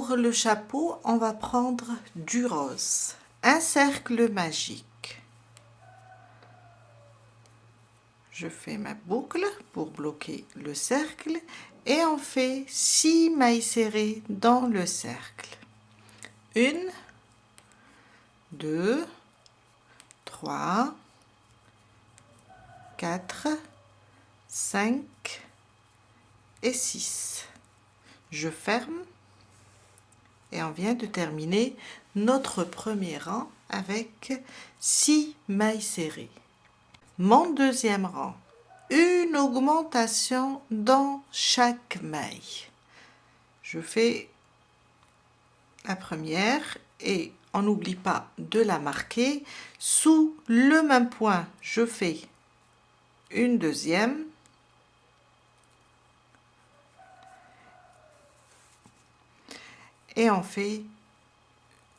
Pour le chapeau, on va prendre du rose. Un cercle magique. Je fais ma boucle pour bloquer le cercle et on fait 6 mailles serrées dans le cercle. 1, 2, 3, 4, 5 et 6. Je ferme et on vient de terminer notre premier rang avec 6 mailles serrées. Mon deuxième rang, une augmentation dans chaque maille. Je fais la première et on n'oublie pas de la marquer. Sous le même point, je fais une deuxième. Et on fait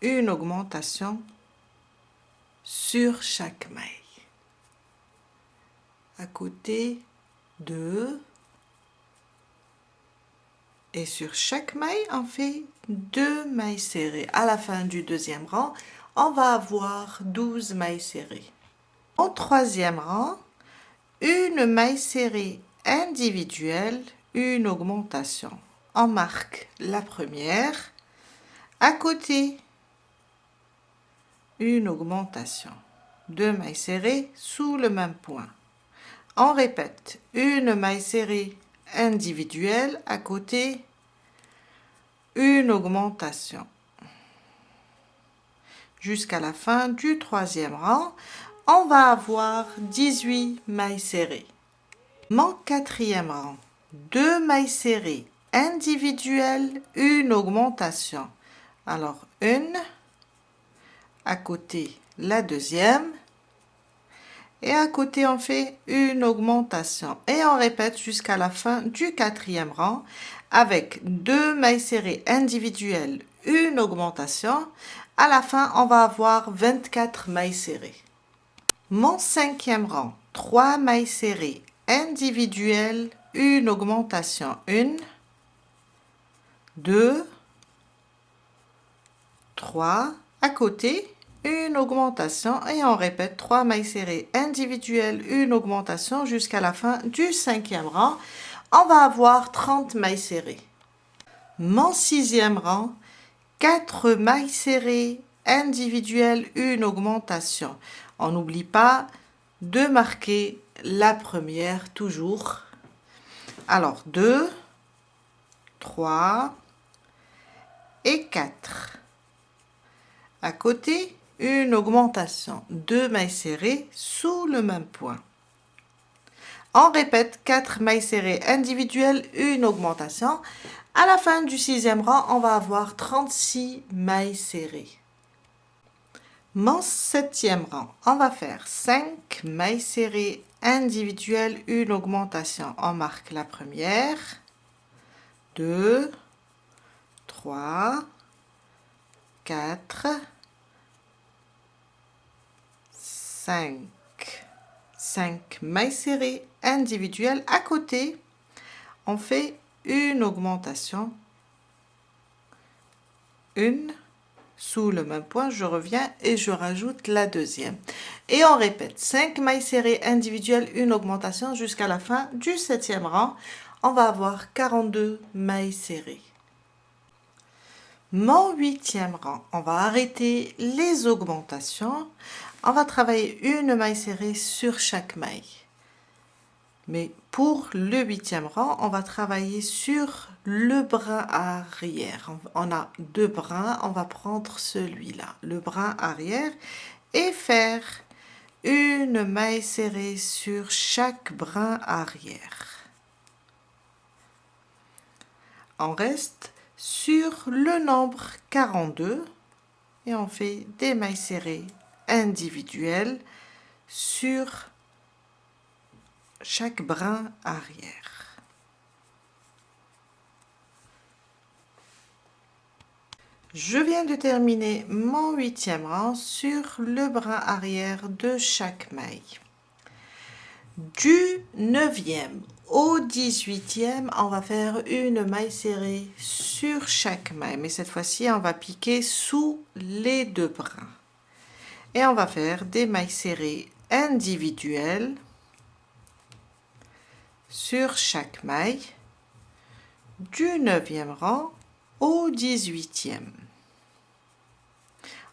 une augmentation sur chaque maille. À côté 2 et sur chaque maille on fait 2 mailles serrées. À la fin du deuxième rang, on va avoir 12 mailles serrées. Au troisième rang, une maille serrée individuelle, une augmentation. On marque la première. À côté, une augmentation. 2 mailles serrées sous le même point. On répète, une maille serrée individuelle, à côté, une augmentation. Jusqu'à la fin du troisième rang, on va avoir 18 mailles serrées. Mon quatrième rang, 2 mailles serrées individuelles, une augmentation. Alors, une, à côté, la deuxième, et à côté on fait une augmentation et on répète jusqu'à la fin du quatrième rang avec 2 mailles serrées individuelles, une augmentation. À la fin on va avoir 24 mailles serrées. Mon cinquième rang, 3 mailles serrées individuelles, une augmentation. 1, 2, 3, à côté une augmentation et on répète 3 mailles serrées individuelles, une augmentation jusqu'à la fin du cinquième rang. On va avoir 30 mailles serrées. Mon sixième rang, 4 mailles serrées individuelles, une augmentation. On n'oublie pas de marquer la première toujours. Alors 2, 3 et 4. À côté, une augmentation, 2 mailles serrées sous le même point. On répète 4 mailles serrées individuelles, une augmentation. À la fin du sixième rang, on va avoir 36 mailles serrées. Mon septième rang, on va faire 5 mailles serrées individuelles, une augmentation. On marque la première, 2, 3, 4, 5 mailles serrées individuelles. À côté, on fait une augmentation, une sous le même point, je reviens et je rajoute la deuxième. Et on répète 5 mailles serrées individuelles, une augmentation jusqu'à la fin du septième rang. On va avoir 42 mailles serrées. Mon huitième rang, on va arrêter les augmentations. On va travailler une maille serrée sur chaque maille. Mais pour le huitième rang, on va travailler sur le brin arrière. On a 2 brins, on va prendre celui-là, le brin arrière, et faire une maille serrée sur chaque brin arrière. On reste sur le nombre 42 et on fait des mailles serrées individuelles sur chaque brin arrière. Je viens de terminer mon huitième rang sur le brin arrière de chaque maille. Du 9e Au 18e, on va faire une maille serrée sur chaque maille, mais cette fois-ci, on va piquer sous les deux brins. Et on va faire des mailles serrées individuelles sur chaque maille du 9e rang au 18e.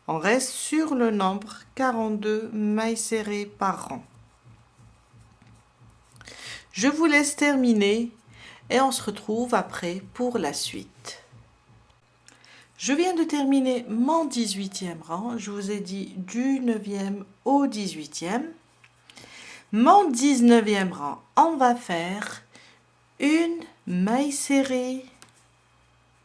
On reste sur le nombre 42 mailles serrées par rang. Je vous laisse terminer et on se retrouve après pour la suite. Je viens de terminer mon 18e rang. Je vous ai dit du 9e au 18e. Mon 19e rang, on va faire une maille serrée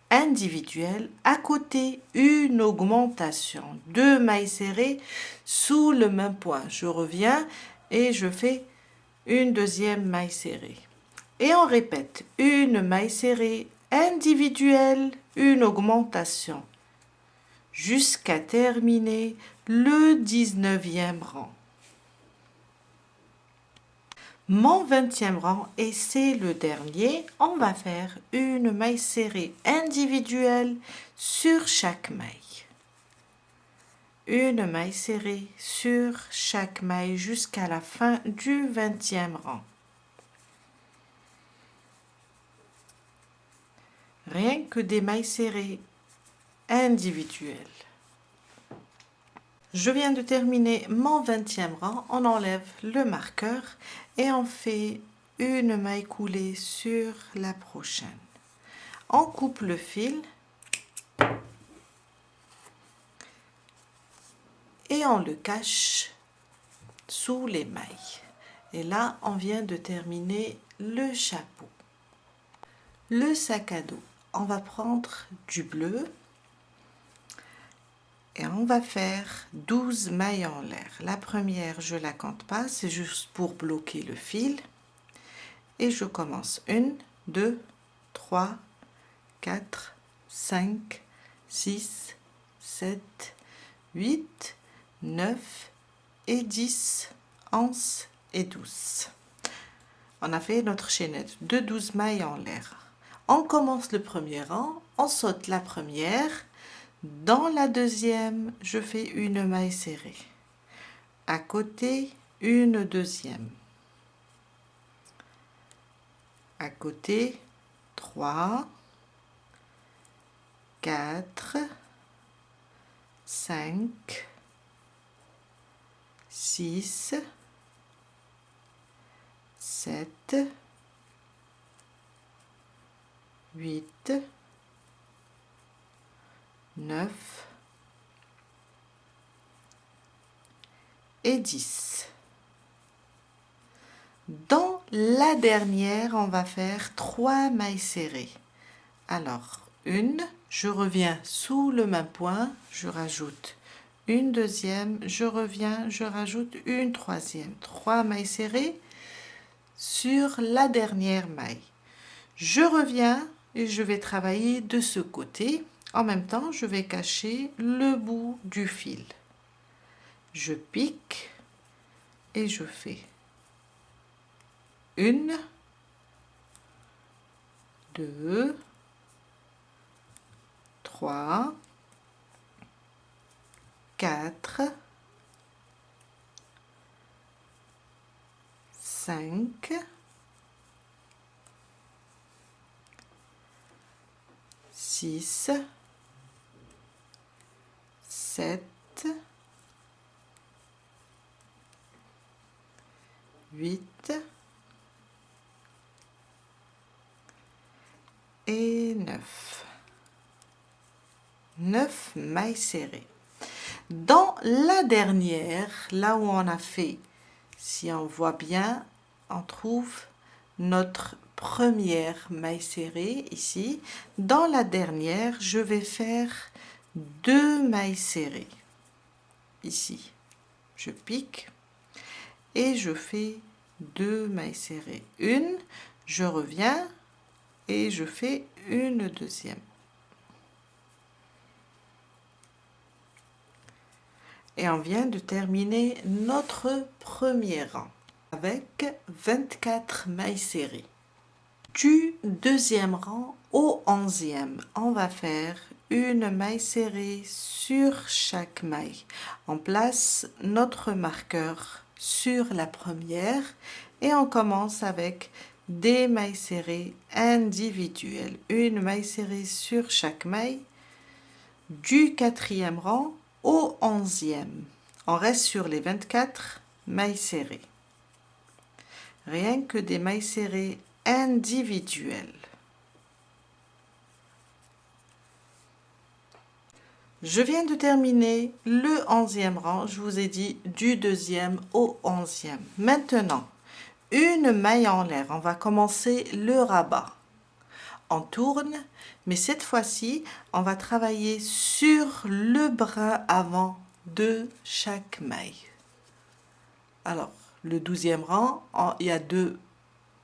individuelle, à côté une augmentation, deux mailles serrées sous le même point. Je reviens et je fais une deuxième maille serrée. Et on répète une maille serrée individuelle, une augmentation, jusqu'à terminer le 19e rang. Mon 20e rang, et c'est le dernier, on va faire une maille serrée individuelle sur chaque maille. Une maille serrée sur chaque maille jusqu'à la fin du 20e rang. Rien que des mailles serrées individuelles. Je viens de terminer mon 20e rang, on enlève le marqueur et on fait une maille coulée sur la prochaine. On coupe le fil et on le cache sous les mailles. Et là, on vient de terminer le chapeau. Le sac à dos, on va prendre du bleu et on va faire 12 mailles en l'air. La première, je la compte pas, c'est juste pour bloquer le fil. Et je commence 1, 2, 3, 4, 5, 6, 7, 8, 9 et 10, 11 et 12. On a fait notre chaînette de 12 mailles en l'air. On commence le premier rang, on saute la première. Dans la deuxième, je fais une maille serrée. À côté, une deuxième. À côté, 3, 4, 5, 6, 7, 8, 9 et 10. Dans la dernière, on va faire 3 mailles serrées. Alors, une, je reviens sous le même point, je rajoute une deuxième, je reviens, je rajoute une troisième. 3 mailles serrées sur la dernière maille. Je reviens et je vais travailler de ce côté. En même temps, je vais cacher le bout du fil. Je pique et je fais une, 2, 3, 4, 5, 6, 7, 8 et 9. 9 mailles serrées. Dans la dernière, là où on a fait, si on voit bien, on trouve notre première maille serrée ici. Dans la dernière, je vais faire 2 mailles serrées. Ici, je pique et je fais 2 mailles serrées. Une, je reviens et je fais une deuxième. Et on vient de terminer notre premier rang avec 24 mailles serrées. Du deuxième rang au 11e, on va faire une maille serrée sur chaque maille. On place notre marqueur sur la première et on commence avec des mailles serrées individuelles. Une maille serrée sur chaque maille du quatrième rang au 11e. On reste sur les 24 mailles serrées. Rien que des mailles serrées individuelles. Je viens de terminer le 11e rang, je vous ai dit du deuxième au 11e. Maintenant, une maille en l'air, on va commencer le rabat. On tourne, mais cette fois-ci, on va travailler sur le brin avant de chaque maille. Alors, le 12e rang, il y a deux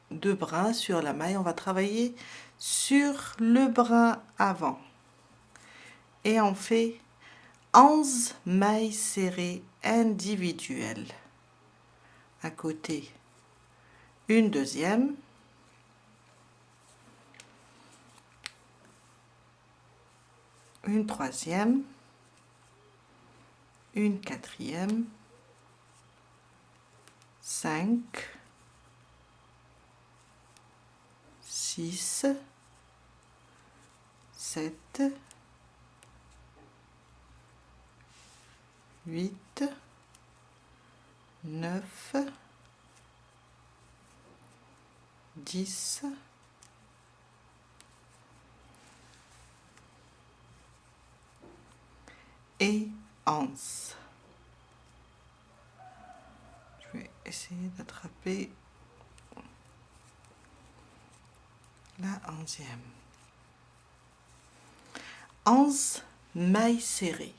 brins sur la maille, on va travailler sur le brin avant. Et on fait 11 mailles serrées individuelles. À côté, une deuxième. Une troisième. Une quatrième. 5. 6. 7. 8, 9, 10, 11. Je vais essayer d'attraper la 11e. 11 mailles serrées.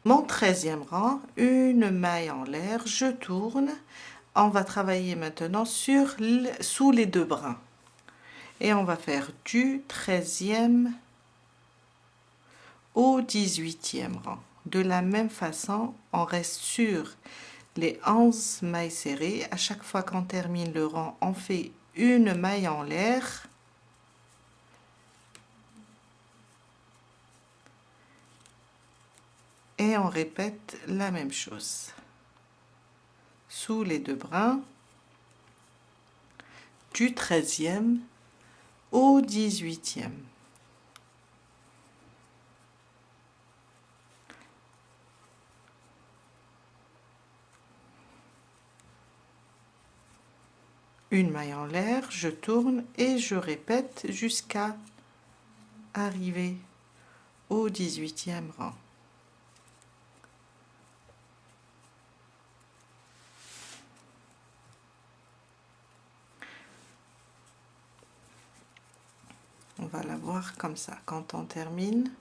Mon 13e rang, une maille en l'air, je tourne. On va travailler maintenant sous les deux brins. Et on va faire du 13e au 18e rang. De la même façon, on reste sur les 11 mailles serrées. À chaque fois qu'on termine le rang, on fait une maille en l'air. Et on répète la même chose. Sous les deux brins, du 13e au 18e. Une maille en l'air, je tourne et je répète jusqu'à arriver au 18e rang. On va la voir comme ça. Quand on termine,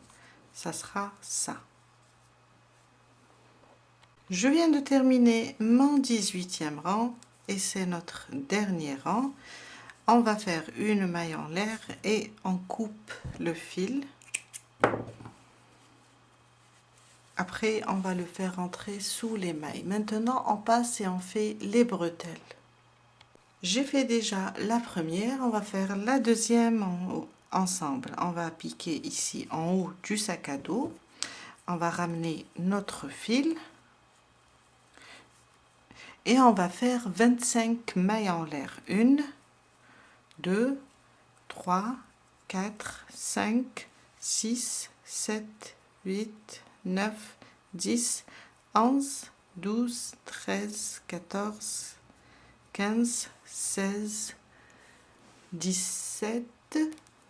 ça sera ça. Je viens de terminer mon 18e rang et c'est notre dernier rang. On va faire une maille en l'air et on coupe le fil. Après, on va le faire rentrer sous les mailles. Maintenant, on passe et on fait les bretelles. J'ai fait déjà la première, on va faire la deuxième ensemble. On va piquer ici en haut du sac à dos. On va ramener notre fil. Et on va faire 25 mailles en l'air. 1, 2, 3, 4, 5, 6, 7, 8, 9, 10, 11, 12, 13, 14, 15, 16, 17,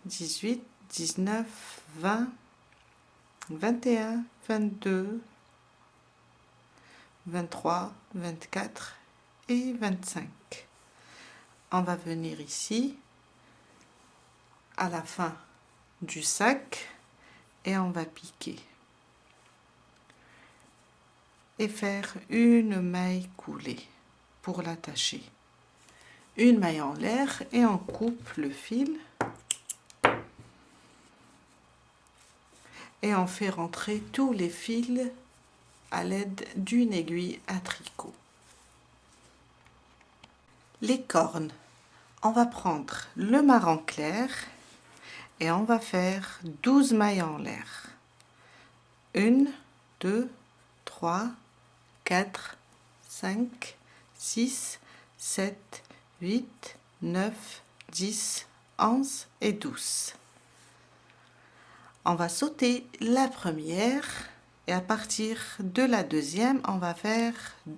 18, 19, 20, 21, 22, 23, 24 et 25. On va venir ici à la fin du sac et on va piquer et faire une maille coulée pour l'attacher. Une maille en l'air et on coupe le fil et on fait rentrer tous les fils à l'aide d'une aiguille à tricot. Les cornes. On va prendre le marron clair et on va faire 12 mailles en l'air. 1, 2, 3, 4, 5, 6, 7, 8, 9, 10, 11 et 12. On va sauter la première et à partir de la deuxième, on va faire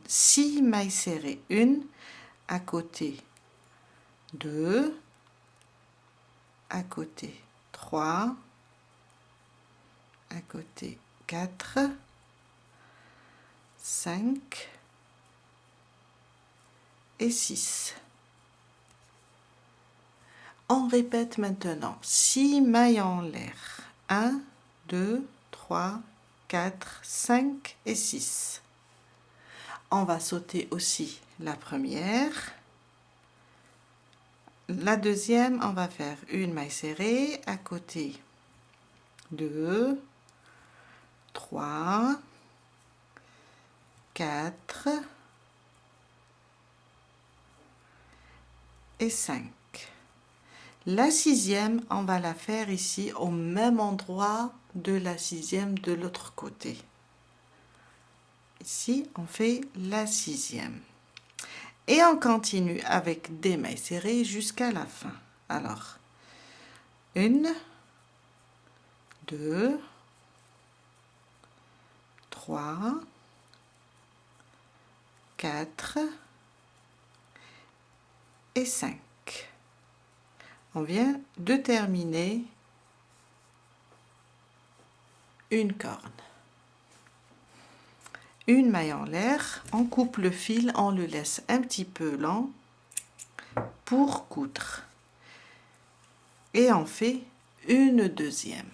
6 mailles serrées. 1 à côté, 2 à côté, 3 à côté, 4, 5 et 6. On répète maintenant 6 mailles en l'air. 1, 2, 3, 4, 5 et 6. On va sauter aussi la première. La deuxième, on va faire une maille serrée à côté. 2, 3, 4 et 5. La sixième, on va la faire ici au même endroit de la sixième de l'autre côté. Ici, on fait la sixième. Et on continue avec des mailles serrées jusqu'à la fin. Alors, 1, 2, 3, 4 et 5. On vient de terminer une corne. Une maille en l'air, on coupe le fil, on le laisse un petit peu lent pour coudre. Et on fait une deuxième.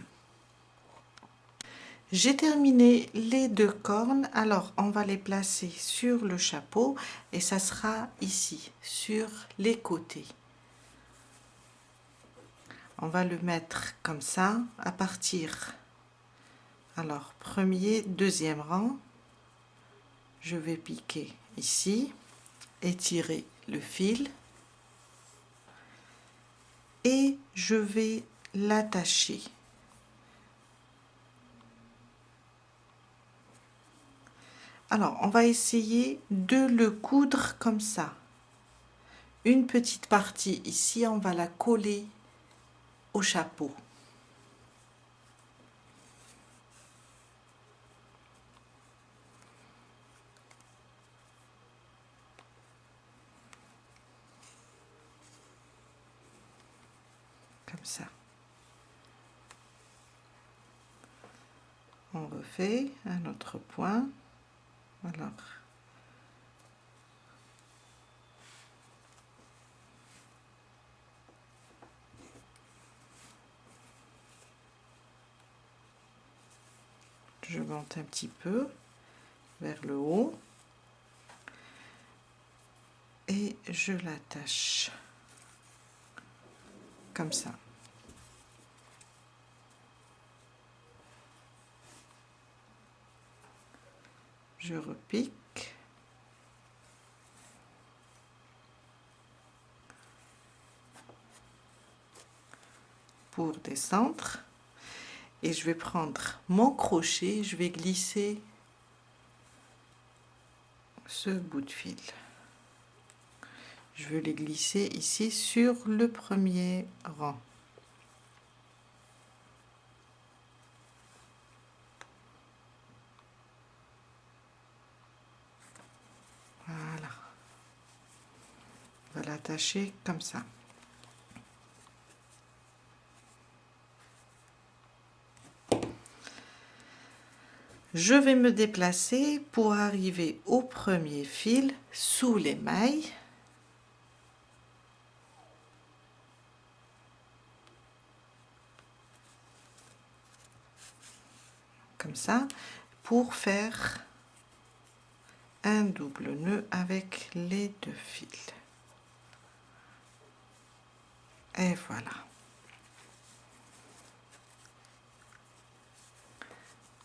J'ai terminé les 2 cornes, alors on va les placer sur le chapeau et ça sera ici, sur les côtés. On va le mettre comme ça à partir. Alors, premier, deuxième rang, je vais piquer ici, étirer le fil et je vais l'attacher. Alors, on va essayer de le coudre comme ça. Une petite partie ici, on va la coller au chapeau. Comme ça. On refait un autre point. Alors, je monte un petit peu vers le haut et je l'attache comme ça. Je repique. Pour descendre. Et je vais prendre mon crochet, je vais glisser ce bout de fil. Je vais les glisser ici sur le premier rang. Voilà. On va l'attacher comme ça. Je vais me déplacer pour arriver au premier fil sous les mailles. Comme ça, pour faire un double nœud avec les 2 fils. Et voilà.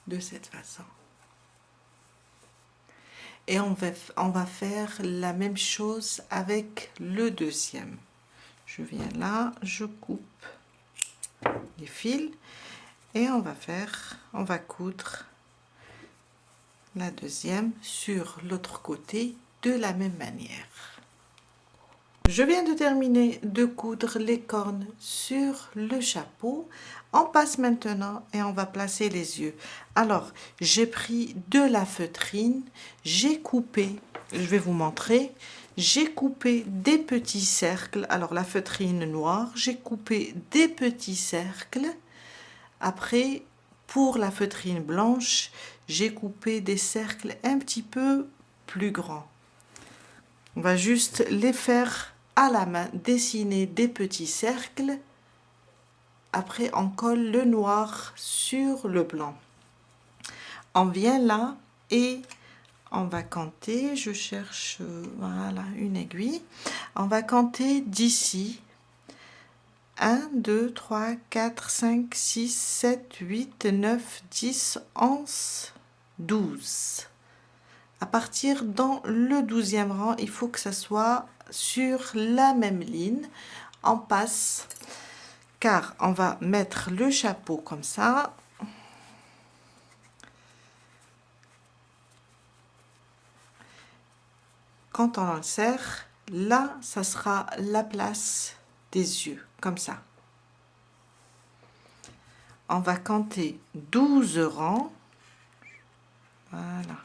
De cette façon. Et on va faire la même chose avec le deuxième. Je viens là, je coupe les fils et on va coudre la deuxième sur l'autre côté de la même manière. Je viens de terminer de coudre les cornes sur le chapeau. On passe maintenant et on va placer les yeux. Alors, j'ai pris de la feutrine, j'ai coupé, je vais vous montrer, j'ai coupé des petits cercles. Alors, la feutrine noire, j'ai coupé des petits cercles. Après, pour la feutrine blanche, j'ai coupé des cercles un petit peu plus grands. On va juste les faire à la main, dessiner des petits cercles. Après, on colle le noir sur le blanc. On vient là et on va compter. Je cherche, voilà, une aiguille. On va compter d'ici. 1, 2, 3, 4, 5, 6, 7, 8, 9, 10, 11, 12. À partir dans le 12e rang, il faut que ça soit sur la même ligne. On passe, car on va mettre le chapeau comme ça. Quand on le serre, là, ça sera la place des yeux, comme ça. On va compter 12 rangs. Voilà.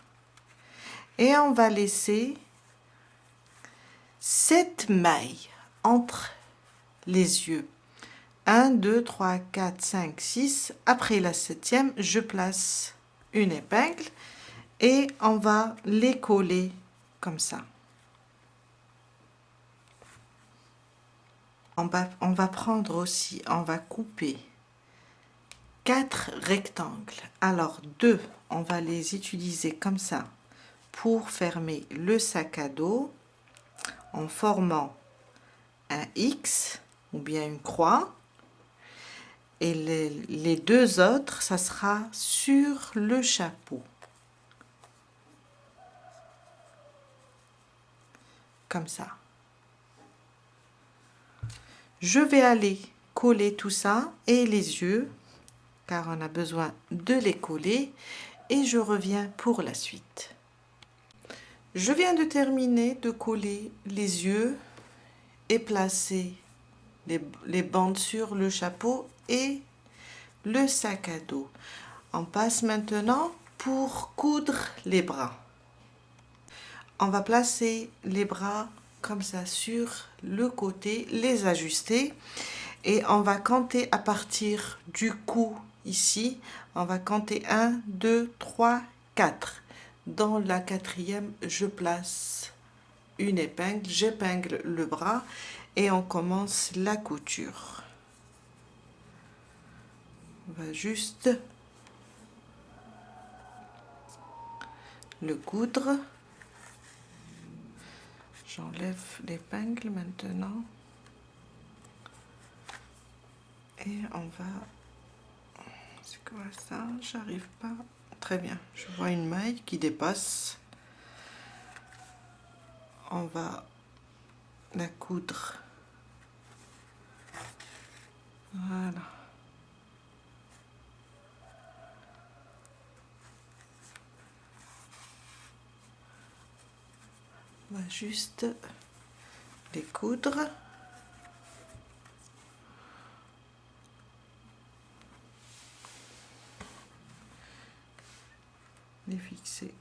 Et on va laisser 7 mailles entre les yeux. 1, 2, 3, 4, 5, 6. Après la 7e, je place une épingle et on va les coller comme ça. On va prendre aussi, on va couper 4 rectangles. Alors 2, on va les utiliser comme ça pour fermer le sac à dos en formant un X ou bien une croix. Et les 2 autres, ça sera sur le chapeau. Comme ça. Je vais aller coller tout ça et les yeux, car on a besoin de les coller, et je reviens pour la suite. Je viens de terminer de coller les yeux et placer les bandes sur le chapeau et le sac à dos. On passe maintenant pour coudre les bras. On va placer les bras comme ça sur le côté, les ajuster et on va compter à partir du cou ici. On va compter 1, 2, 3, 4. Dans la 4e, je place une épingle, j'épingle le bras et on commence la couture. On va juste le coudre. J'enlève l'épingle maintenant. Et on va... C'est quoi ça? J'arrive pas. Très bien. Je vois une maille qui dépasse. On va la coudre. Voilà. On va juste les coudre. Les fixer.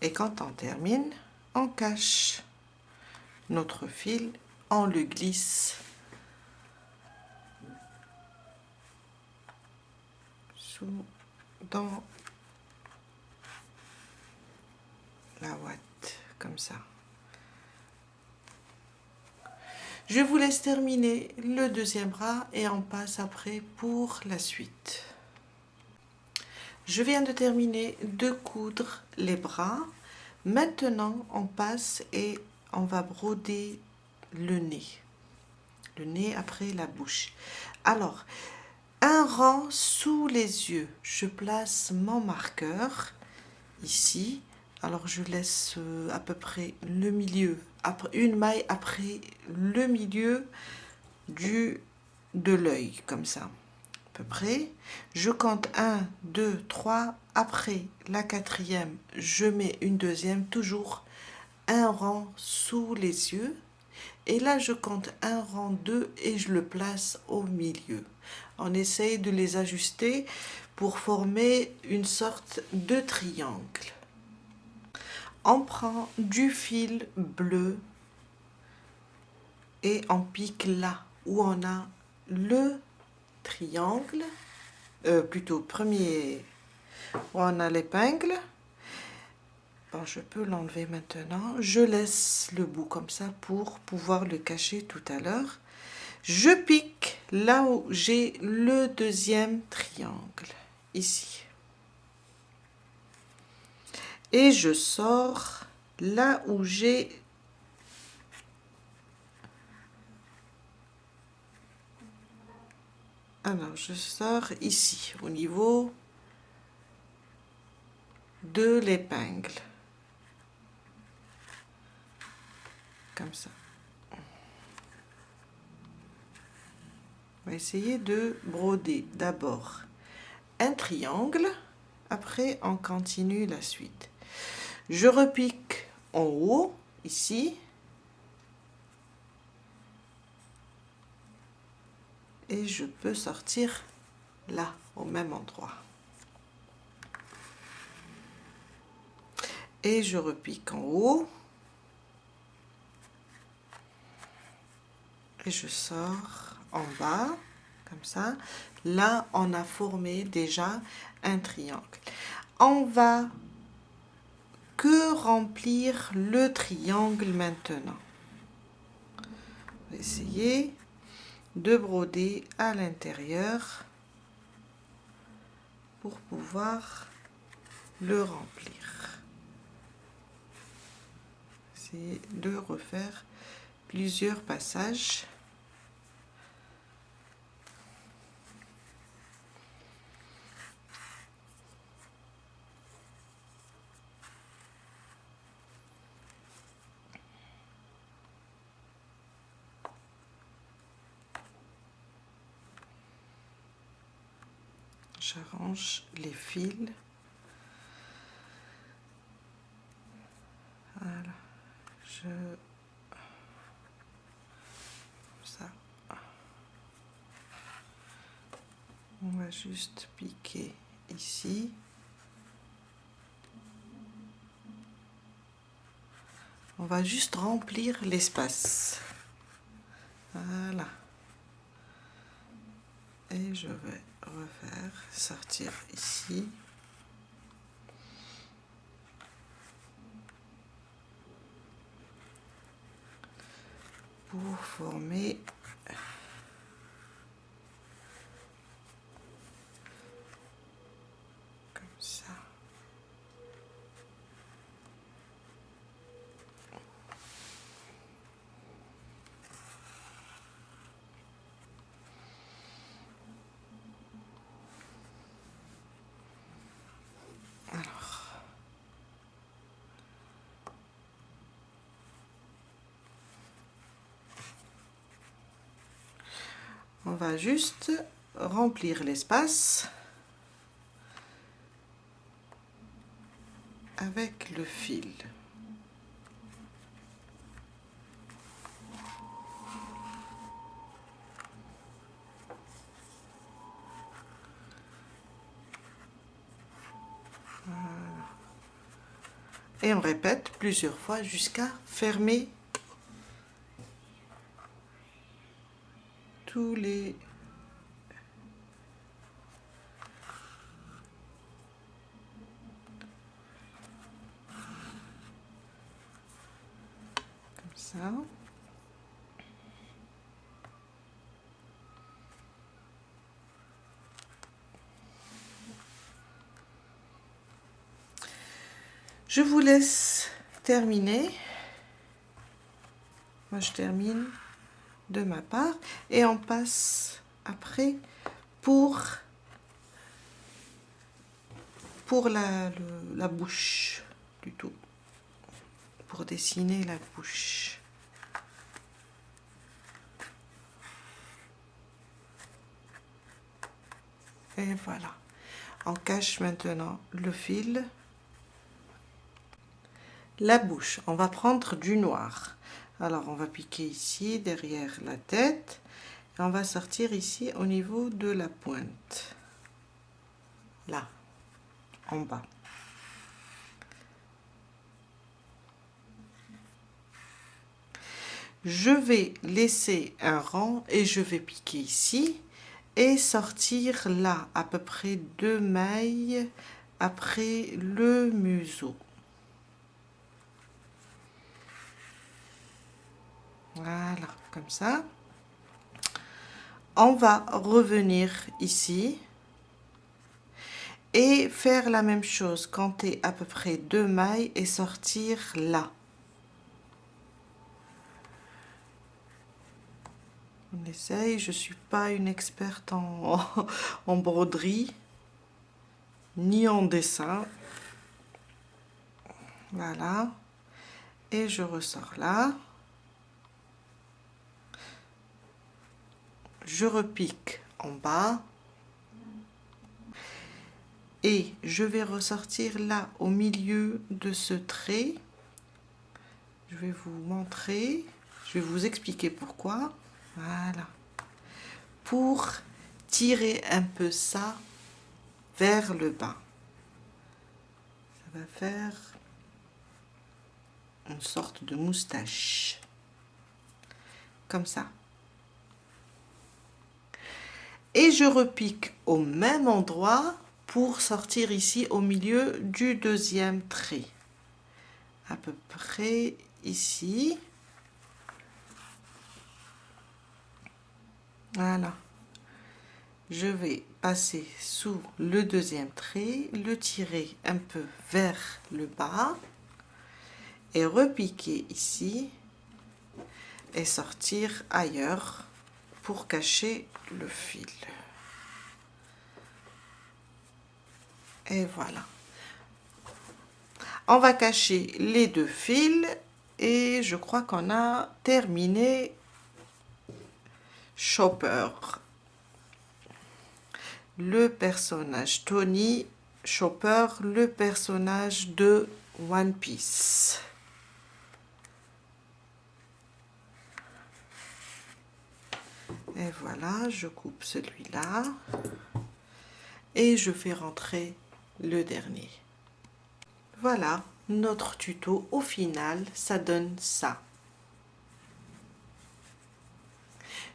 Et quand on termine, on cache notre fil, on le glisse dans la ouate, comme ça. Je vous laisse terminer le 2e bras et on passe après pour la suite. Je viens de terminer de coudre les bras. Maintenant, on passe et on va broder le nez. Le nez après la bouche. Alors, un rang sous les yeux. Je place mon marqueur ici. Alors, je laisse à peu près le milieu, après une maille après le milieu de l'œil, comme ça. À peu près. Je compte 1, 2, 3. Après la quatrième, je mets une deuxième, toujours un rang sous les yeux. Et là, je compte un rang 2 et je le place au milieu. On essaye de les ajuster pour former une sorte de triangle. On prend du fil bleu et on pique là où on a le triangle, plutôt premier où on a l'épingle. Bon, je peux l'enlever maintenant. Je laisse le bout comme ça pour pouvoir le cacher tout à l'heure. Je pique là où j'ai le deuxième triangle, ici. Et je sors là où j'ai alors je sors ici au niveau de l'épingle, comme ça. On va essayer de broder d'abord un triangle, après on continue la suite. Je repique en haut ici et je peux sortir là au même endroit et je repique en haut et je sors en bas comme ça. Là on a formé déjà un triangle. On va que remplir le triangle maintenant. On va essayer de broder à l'intérieur pour pouvoir le remplir. Essayer de refaire plusieurs passages. J'arrange les fils. Voilà. Ça. On va juste piquer ici. On va juste remplir l'espace. Voilà. Et je vais refaire, sortir ici. Pour former comme ça. Alors, on va juste remplir l'espace avec le fil. Et on répète plusieurs fois jusqu'à fermer tous les comme ça. Je vous laisse terminer. Moi, je termine de ma part et on passe après pour la bouche du tout, pour dessiner la bouche. Et voilà, on cache maintenant le fil. La bouche, on va prendre du noir. Alors on va piquer ici derrière la tête et on va sortir ici au niveau de la pointe, là en bas. Je vais laisser un rang et je vais piquer ici et sortir là à peu près 2 mailles après le museau. Voilà, comme ça. On va revenir ici et faire la même chose, compter à peu près 2 mailles et sortir là. On essaye, je ne suis pas une experte en broderie, ni en dessin. Voilà. Et je ressors là. Je repique en bas. Et je vais ressortir là au milieu de ce trait. Je vais vous montrer, je vais vous expliquer pourquoi. Voilà. Pour tirer un peu ça vers le bas. Ça va faire une sorte de moustache. Comme ça. Et je repique au même endroit pour sortir ici au milieu du deuxième trait. À peu près ici. Voilà. Je vais passer sous le deuxième trait, le tirer un peu vers le bas et repiquer ici et sortir ailleurs pour cacher le fil. Et voilà. On va cacher les 2 fils et je crois qu'on a terminé Chopper. Le personnage Tony Chopper, le personnage de One Piece. Et voilà, je coupe celui-là et je fais rentrer le dernier. Voilà, notre tuto au final, ça donne ça.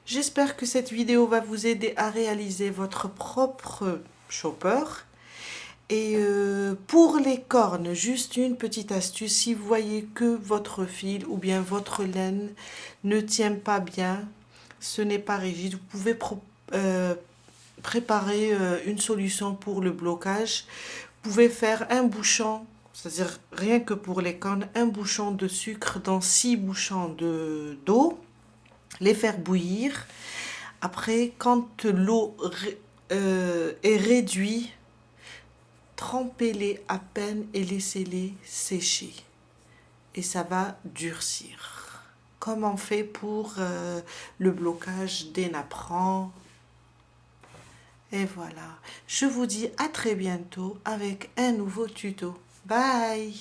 J'espère que cette vidéo va vous aider à réaliser votre propre chopper. Et pour les cornes, juste une petite astuce, si vous voyez que votre fil ou bien votre laine ne tient pas bien, ce n'est pas rigide, vous pouvez préparer une solution pour le blocage. Vous pouvez faire un bouchon, c'est-à-dire rien que pour les cornes, un bouchon de sucre dans 6 bouchons d'eau, les faire bouillir. Après, quand l'eau est réduite, trempez-les à peine et laissez-les sécher. Et ça va durcir. Comme on fait pour le blocage des napperons. Et voilà. Je vous dis à très bientôt avec un nouveau tuto. Bye!